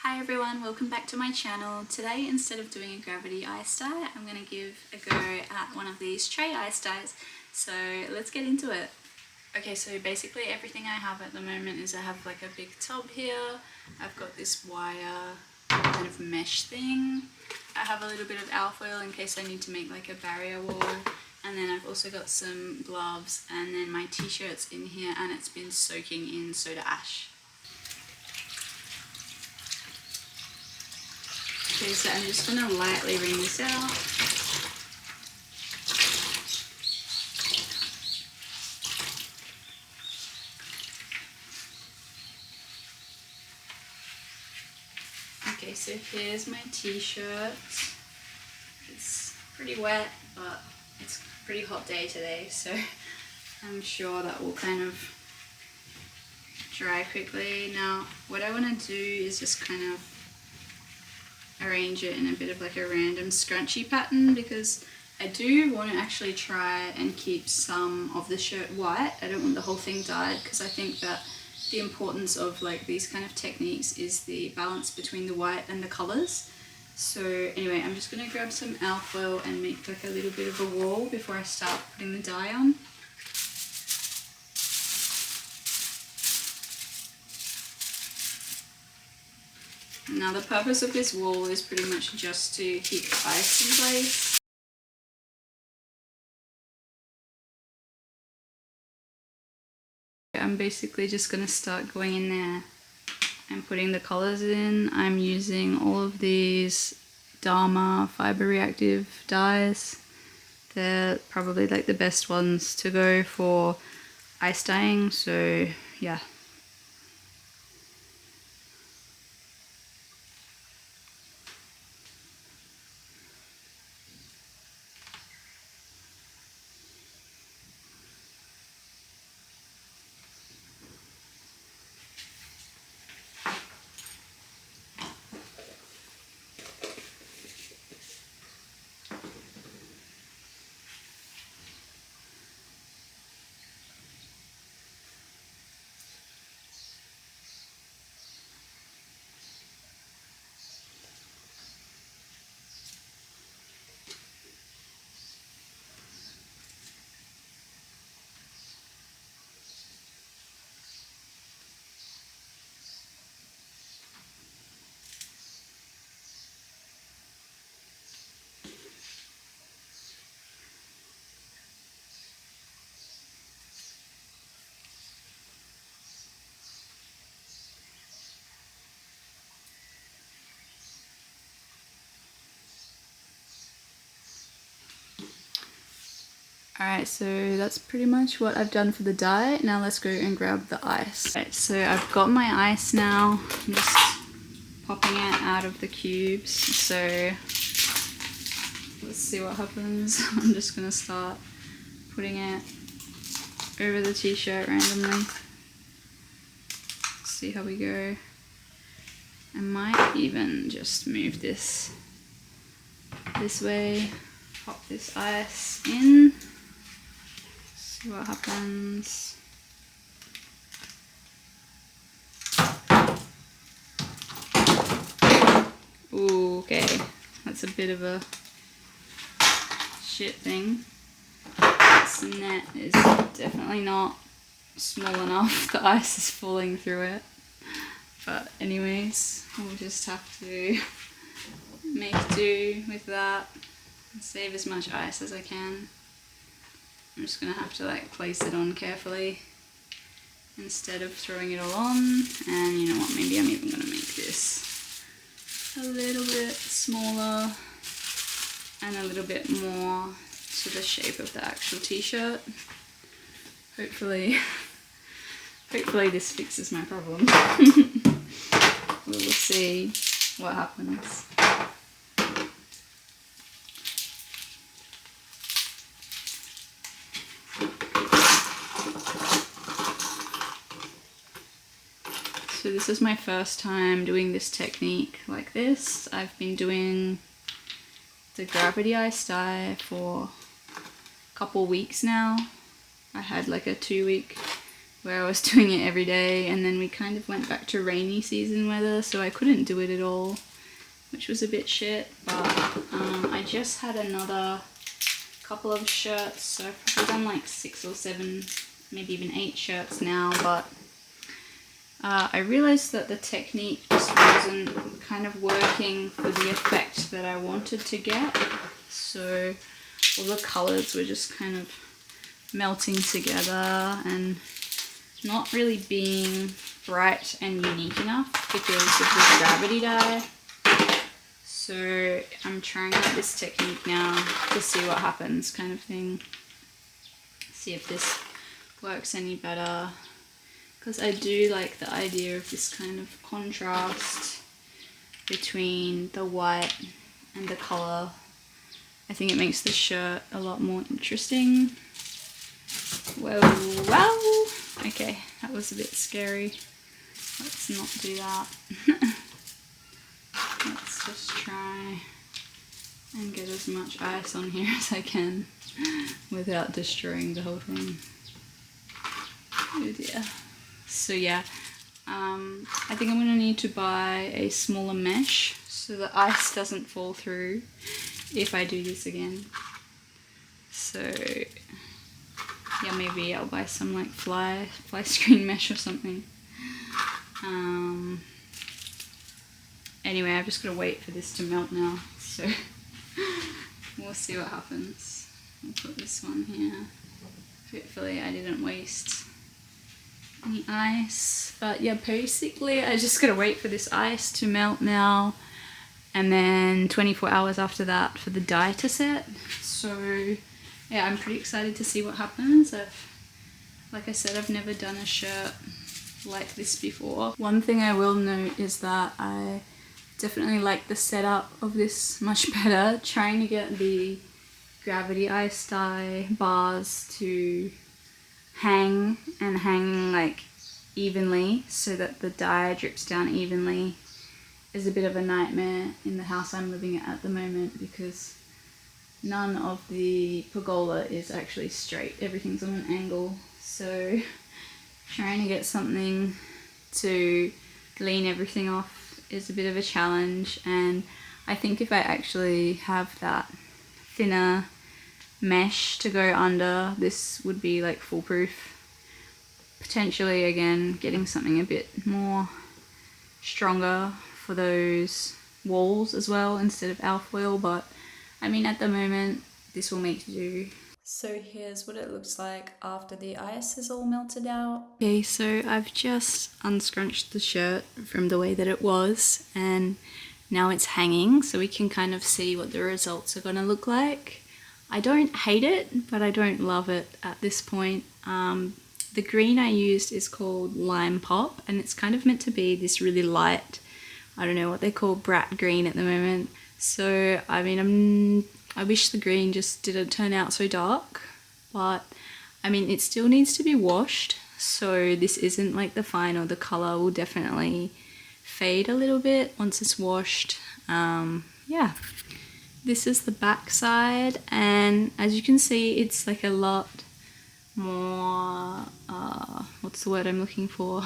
Hi everyone, welcome back to my channel. Today, instead of doing a gravity ice dye, I'm going to give a go at one of these tray ice dyes. So let's get into it. Okay, so basically everything I have at the moment is I have like a big tub here. I've got this wire kind of mesh thing. I have a little bit of alfoil in case I need to make like a barrier wall. And then I've also got some gloves, and then my t-shirt's in here and it's been soaking in soda ash. Okay, so I'm just going to lightly wring this out. Okay, so here's my t-shirt. It's pretty wet, but it's a pretty hot day today, so I'm sure that will kind of dry quickly. Now, what I want to do is just kind of arrange it in a bit of like a random scrunchy pattern, because I do want to actually try and keep some of the shirt white. I don't want the whole thing dyed, because I think that the importance of like these kind of techniques is the balance between the white and the colours. So anyway, I'm just going to grab some alfoil and make like a little bit of a wall before I start putting the dye on. Now the purpose of this wall is pretty much just to keep the ice in place. I'm basically just going to start going in there and putting the colours in. I'm using all of these Dharma fiber reactive dyes. They're probably like the best ones to go for ice dyeing, so yeah. Alright, so that's pretty much what I've done for the dye. Now let's go and grab the ice. Right, so I've got my ice now. I'm just popping it out of the cubes. So let's see what happens. I'm just going to start putting it over the t-shirt randomly. See how we go. I might even just move this way. Pop this ice in. See what happens. Ooh, okay. That's a bit of a shit thing. This net is definitely not small enough. The ice is falling through it. But anyways, we'll just have to make do with that and save as much ice as I can. I'm just gonna have to like place it on carefully instead of throwing it all on. And you know what, maybe I'm even gonna make this a little bit smaller and a little bit more to the shape of the actual t-shirt. Hopefully this fixes my problem. We'll see what happens. So this is my first time doing this technique like this. I've been doing the gravity ice dye for a couple weeks now. I had like a 2-week where I was doing it every day, and then we kind of went back to rainy season weather, so I couldn't do it at all, which was a bit shit. But I just had another couple of shirts, so I've probably done like 6 or 7, maybe even 8 shirts now. But I realized that the technique just wasn't kind of working for the effect that I wanted to get. So all the colors were just kind of melting together and not really being bright and unique enough because of the gravity dye. So I'm trying out this technique now to see what happens, kind of thing. See if this works any better, because I do like the idea of this kind of contrast between the white and the colour. I think it makes the shirt a lot more interesting. Whoa, wow! Okay, that was a bit scary. Let's not do that. Let's just try and get as much ice on here as I can without destroying the whole thing. Oh dear. So yeah, I think I'm going to need to buy a smaller mesh so the ice doesn't fall through if I do this again. So yeah, maybe I'll buy some like fly screen mesh or something. Anyway, I've just got to wait for this to melt now, so we'll see what happens. I'll put this one here. Hopefully I didn't waste any ice. But yeah, basically I just got to wait for this ice to melt now, and then 24 hours after that for the dye to set. So yeah, I'm pretty excited to see what happens. Like I said, I've never done a shirt like this before. One thing I will note is that I definitely like the setup of this much better. Trying to get the gravity ice dye bars to hang like evenly so that the dye drips down evenly is a bit of a nightmare in the house I'm living at the moment, because none of the pergola is actually straight. Everything's on an angle. So trying to get something to lean everything off is a bit of a challenge, and I think if I actually have that thinner mesh to go under, this would be like foolproof. Potentially again getting something a bit more stronger for those walls as well instead of alfoil, but I mean at the moment this will make do. So here's what it looks like after the ice is all melted out. Okay, so I've just unscrunched the shirt from the way that it was, and now it's hanging, so we can kind of see what the results are gonna look like. I don't hate it, but I don't love it at this point. The green I used is called Lime Pop, and it's kind of meant to be this really light, I don't know what they call brat green at the moment. So I mean, I wish the green just didn't turn out so dark, but I mean it still needs to be washed, so this isn't like the final. The colour will definitely fade a little bit once it's washed. Yeah, this is the back side, and as you can see it's like a lot more, what's the word I'm looking for,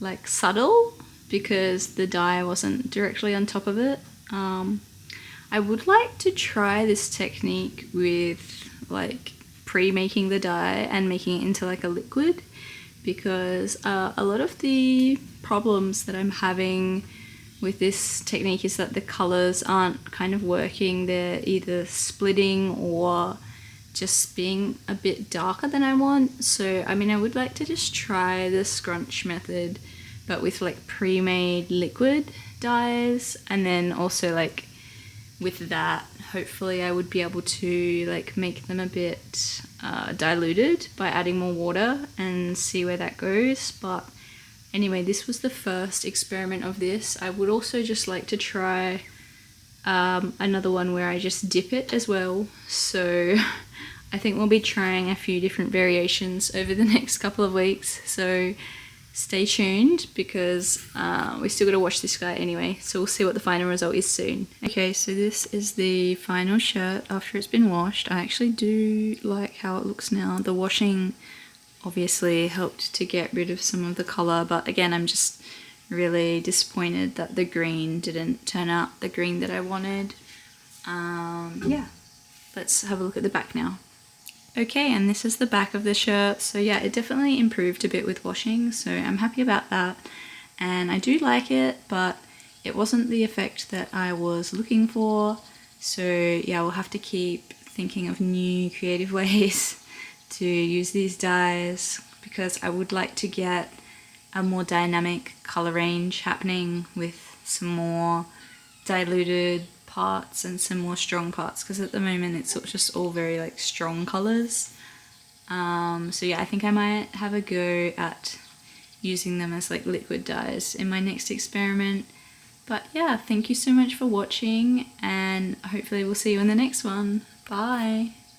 like subtle, because the dye wasn't directly on top of it. I would like to try this technique with like pre-making the dye and making it into like a liquid, because a lot of the problems that I'm having with this technique is that the colors aren't kind of working. They're either splitting or just being a bit darker than I want. So I mean, I would like to just try the scrunch method but with like pre-made liquid dyes, and then also like with that hopefully I would be able to like make them a bit diluted by adding more water and see where that goes. But anyway, this was the first experiment of this. I would also just like to try another one where I just dip it as well. So I think we'll be trying a few different variations over the next couple of weeks. So stay tuned, because we still got to wash this guy anyway, so we'll see what the final result is soon. Okay, so this is the final shirt after it's been washed. I actually do like how it looks now. The washing obviously helped to get rid of some of the colour, but again, I'm just really disappointed that the green didn't turn out the green that I wanted. Yeah, let's have a look at the back now. Okay, and this is the back of the shirt. So yeah, it definitely improved a bit with washing, so I'm happy about that. And I do like it, but it wasn't the effect that I was looking for. So yeah, we'll have to keep thinking of new creative ways to use these dyes, because I would like to get a more dynamic colour range happening with some more diluted parts and some more strong parts, because at the moment it's just all very like strong colours. So yeah, I think I might have a go at using them as like liquid dyes in my next experiment. But yeah, thank you so much for watching, and hopefully we'll see you in the next one. Bye!